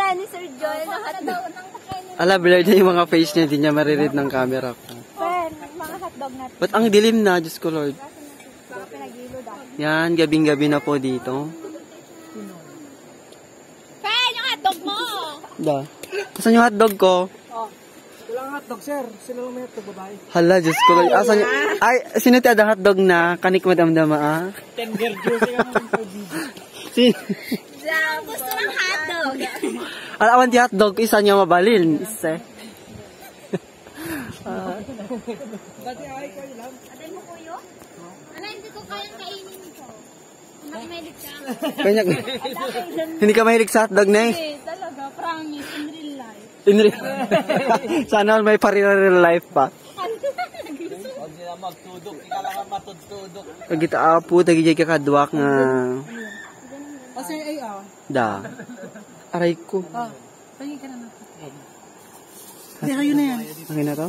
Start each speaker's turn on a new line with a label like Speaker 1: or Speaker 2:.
Speaker 1: Ni Sir Joel na hotdog.
Speaker 2: Ala, blurred na yung mga face niya. Hindi niya mariread ng camera ko.
Speaker 1: Pen, mga hotdog natin.
Speaker 2: Ba't ang dilim na? Diyos ko, Lord.
Speaker 1: Baka pinag-ilo daw.
Speaker 2: Yan, gabing-gabi na po dito.
Speaker 1: Pen, yung hotdog mo!
Speaker 2: Da. Asan yung hotdog ko?
Speaker 3: Walang hotdog, sir. Sino lang may hotdog, babae?
Speaker 2: Hala, Diyos ko, Lord. Asan yung... Ay, sino tayo hotdog na kanik madamdama, ah?
Speaker 3: Tender juicy ka naman po, Gigi.
Speaker 1: Gusto ng hotdog.
Speaker 2: Alawan di hotdog, isa niya mabalin. Isa.
Speaker 3: Dati ay, kayo lang.
Speaker 1: Atay mo kuyo? Ano, hindi ko kayang kainin ito. Makimahilig ka.
Speaker 2: Kanya, hindi ka mahilig sa hotdog na eh.
Speaker 1: Talaga, promise, in real life.
Speaker 2: Sana all may real life pa.
Speaker 3: Huwag nila magtudok. Ika lang ang matudtudok.
Speaker 2: Pag kita po, tagijay ka kadwak nga.
Speaker 3: Kasi ay,
Speaker 2: Da. Aray ko.
Speaker 3: Pagin ka na natin. Hindi, kayo na yan.
Speaker 2: Okay na to?